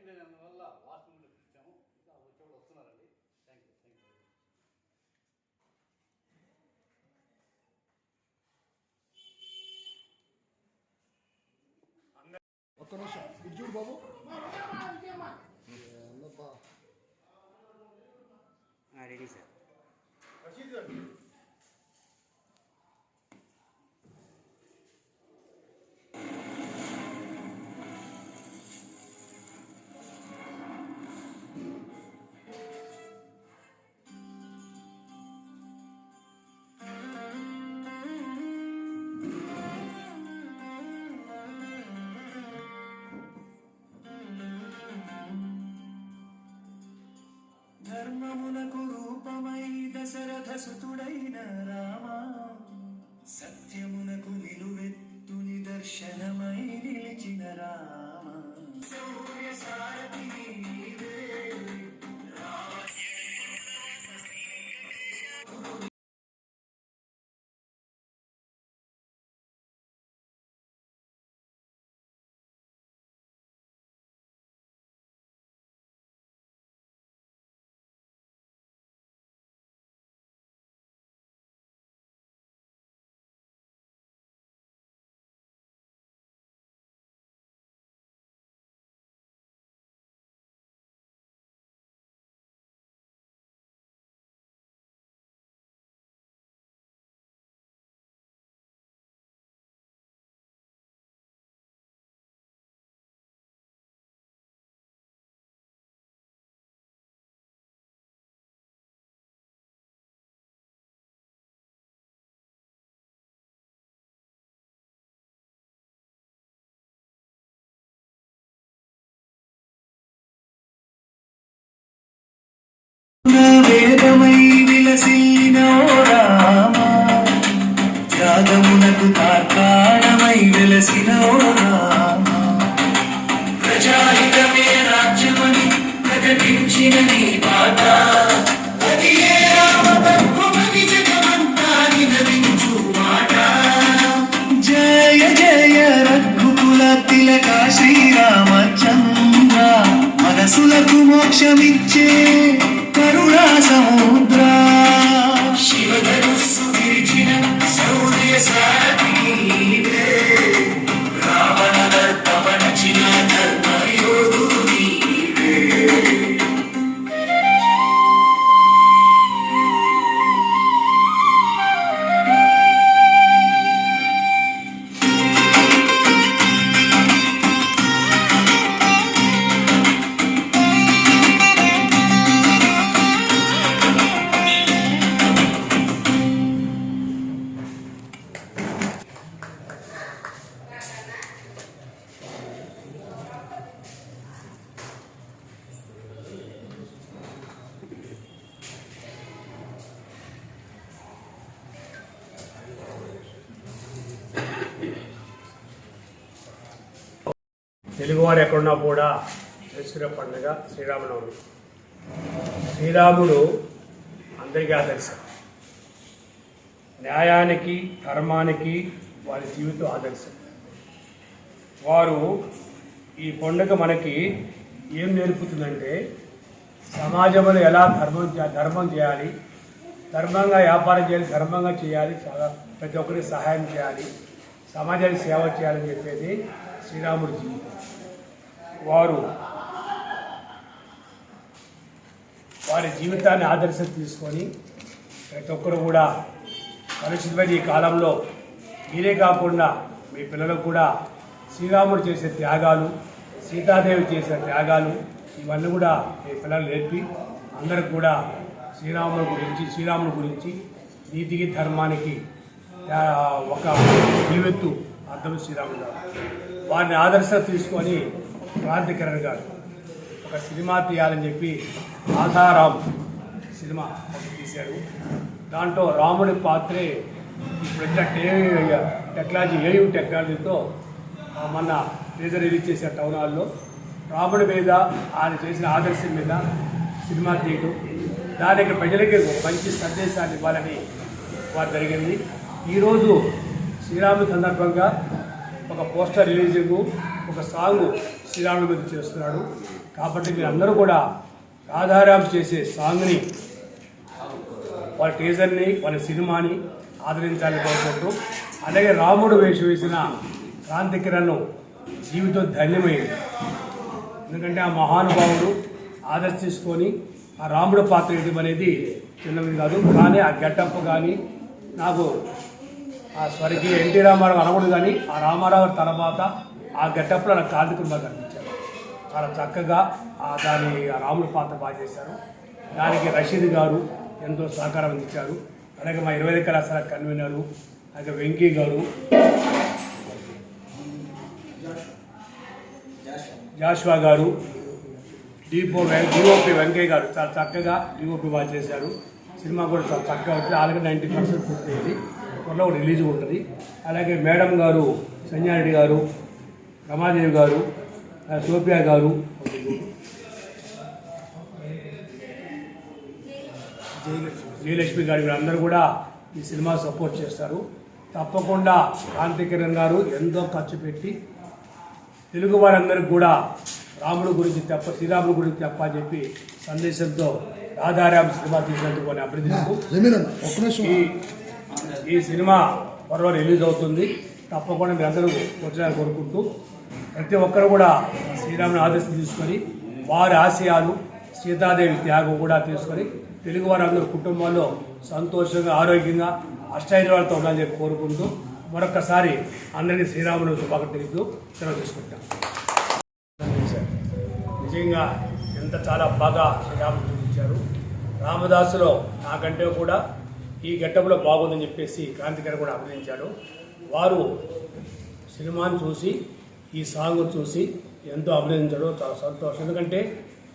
లేనందువల్ల last moment పిలిచాము. ఇంకా వచ్చేవాళ్ళు వస్తున్నారండి. Thank you. ఒక్క నిమిషం చూడు బాబు. Ready sir. ధర్మమునకు రూపమై దశరథ సుతుడైన రామ, సత్యమునకు నిలువెత్తు నిదర్శనమై నిలిచిన రామ. సూర్య సారథి నీవే రామ. వేదమై విలసిల్లిన రామ, త్యాగమునకు తార్కాణమై వెలసిన రామ. ప్రజాహితమే రాజ్యమని ప్రకటించిన నీ మాట, అది ఏ రామతత్వమని జగమంతా నినదించు మాట. జయ జయ రఘుకుల తిలక శ్రీరామచంద్ర, మనసులకు మోక్షమిచ్చే కరుణా సముద్ర. శివధనుస్సు విరిచిన శౌర్య సారథి నీవే, రావణ దర్పమణచిన ధర్మయోధుడు నీవే. తెలుగువారు ఎక్కడున్నా కూడా చేసుకునే పండుగ శ్రీరామనవమి. శ్రీరాముడు అందరికీ ఆదర్శం. న్యాయానికి ధర్మానికి వారి జీవితం ఆదర్శం. వారు ఈ పండుగ మనకి ఏం నేర్పుతుందంటే సమాజంలో ఎలా ధర్మం చేయాలి, ధర్మంగా వ్యాపారం చేయాలి, ధర్మంగా చేయాలి, చాలా ప్రతి ఒక్కరికి సహాయం చేయాలి, సమాజానికి సేవ చేయాలని చెప్పేది శ్రీరాముడి జీవితం. వారి జీవితాన్ని ఆదర్శం తీసుకొని ప్రతి ఒక్కరు కూడా కలుషితమైన ఈ కాలంలో మీరే కాకుండా మీ పిల్లలకు కూడా శ్రీరాముడు చేసే త్యాగాలు, సీతాదేవి చేసే త్యాగాలు ఇవన్నీ కూడా మీ పిల్లలు నేర్పి అందరికి కూడా శ్రీరాముడి గురించి నీతికి ధర్మానికి ఒక నిలువెత్తు అర్థం శ్రీరాముడు గారు. వారిని ఆదర్శం తీసుకొని క్రాంతికిరణ్ గారు ఒక సినిమా తీయాలని చెప్పి ఆధారాం సినిమా తీశారు. దాంట్లో రాముడి పాత్రే ఇప్పుడు వచ్చిన ఏయు టెక్నాలజీతో మొన్న టీజర్ రిలీజ్ చేసే టౌన్ హాల్లో రాముడి మీద ఆయన చేసిన ఆదర్శం మీద సినిమా తీయడం, దానికి ప్రజలకి మంచి సందేశాన్ని ఇవ్వాలని వారు జరిగింది. ఈరోజు శ్రీరాముడి సందర్భంగా ఒక పోస్టర్ రిలీజింగ్, ఒక సాంగ్ శ్రీరాముడి మీద చేస్తున్నాడు. కాబట్టి మీరందరూ కూడా రాధారాం చేసే సాంగ్ని, వాళ్ళ టీజర్ని, వాళ్ళ సినిమాని ఆదరించాలని కోరుకుంటూ, అలాగే రాముడు వేషం వేసిన క్రాంతి కిరణ్ జీవితం ధన్యమైంది. ఎందుకంటే ఆ మహానుభావుడు ఆదర్శ తీసుకొని ఆ రాముడు పాత్ర వేయడం అనేది చిన్నది కాదు. కానీ ఆ గెటప్ కానీ నాకు ఆ స్వర్గీయ ఎన్టీ రామారావు అనకూడదు, కానీ ఆ రామారావు తర్వాత ఆ గెటప్లో నాకు కార్తీకుడు బాగా కనిపించారు. చాలా చక్కగా దాని ఆ రాముడు పాత్ర బాగా చేశారు. దానికి రషీద్ గారు ఎంతో సహకారం అందించారు. అలాగే మా 20 కళాశాల కన్వీనరు, అలాగే వెంకీ గారు, జాషువా గారు, డిఓపి వెంకయ్య గారు చాలా చక్కగా డిఓపి బాగా చేశారు. సినిమా కూడా చాలా చక్కగా వచ్చింది. ఆల్రెడీ 90% పూర్తయింది. త్వరలో రిలీజ్ ఉంటుంది. అలాగే మేడం గారు, సంజయారెడ్డి గారు, రమాదేవి గారు, సోఫియా గారు, జయలక్ష్మి గారు, వీళ్ళందరూ కూడా ఈ సినిమా సపోర్ట్ చేస్తారు. తప్పకుండా క్రాంతి కిరణ్ గారు ఎంతో ఖర్చు పెట్టి తెలుగు వారందరికీ కూడా రాముడు గురించి శ్రీరాముడు గురించి అని చెప్పి సందేశంతో రాధారాం సినిమా తీసినందుకు అని అభినందిస్తూ ఈ సినిమా త్వరలో రిలీజ్ అవుతుంది. తప్పకుండా మీ అందరూ వచ్చారని కోరుకుంటూ, ప్రతి ఒక్కరు కూడా శ్రీరాముని ఆదర్శం తీసుకొని వారి ఆశయాలు, సీతాదేవి త్యాగం కూడా తీసుకొని తెలుగు వారందరూ కుటుంబాల్లో సంతోషంగా, ఆరోగ్యంగా, అష్టైర్యాలతో ఉండాలని చెప్పి కోరుకుంటూ మరొకసారి అందరికీ శ్రీరాముని శుభాకాంక్షలు సెలవు తీసుకుంటాం. నిజంగా ఎంత చాలా బాగా శ్రీరాముడు చూపించారు. రామదాసులో నాకంటే కూడా ఈ గెటప్లో బాగుందని చెప్పేసి క్రాంతికర్ కూడా అభినందించాడు. వారు సినిమాని చూసి ఈ సాంగ్ చూసి ఎంతో అభినందించడం చాలా సంతోషం. ఎందుకంటే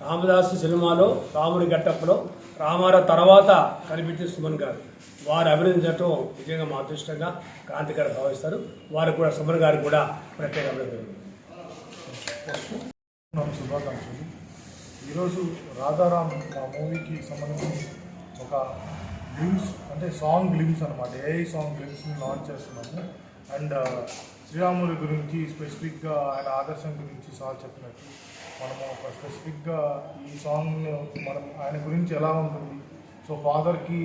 రామదాసు సినిమాలో రాముడి గెటప్లో రామారావు తర్వాత కనిపించే సుమన్ గారు, వారు అభినందించడం నిజంగా మా అదృష్టంగా క్రాంతికర్ భావిస్తారు. వారు కూడా సుమన్ గారికి కూడా ప్రత్యేక అభినందనలు. శుభాకాంక్షలు. ఈరోజు రాధారాం మా మూవీకి సంబంధించి ఒక గ్లిమ్స్, అంటే సాంగ్ గ్లిమ్స్ అనమాట, ఏఐ సాంగ్ గ్లిమ్స్ని లాంచ్ చేస్తున్నాము. అండ్ శ్రీరాముడి గురించి స్పెసిఫిక్గా ఆయన ఆదర్శం గురించి సార్ చెప్పినట్టు మనము ఒక స్పెసిఫిక్గా ఈ సాంగ్ను మనం ఆయన గురించి ఎలా ఉంటుంది, సో ఫాదర్కి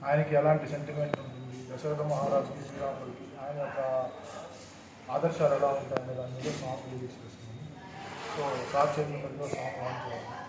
ఆయనకి ఎలాంటి సెంటిమెంట్ ఉంటుంది, దశరథ మహారాజుకి శ్రీరాముడికి ఆయన యొక్క ఆదర్శాలు ఎలా ఉంటాయనే దాని మీద సాంగ్ రిలీజ్ చేస్తున్నాము. సో సార్ చేతుల మీద సాంగ్ లాంచ్ చేయాలి.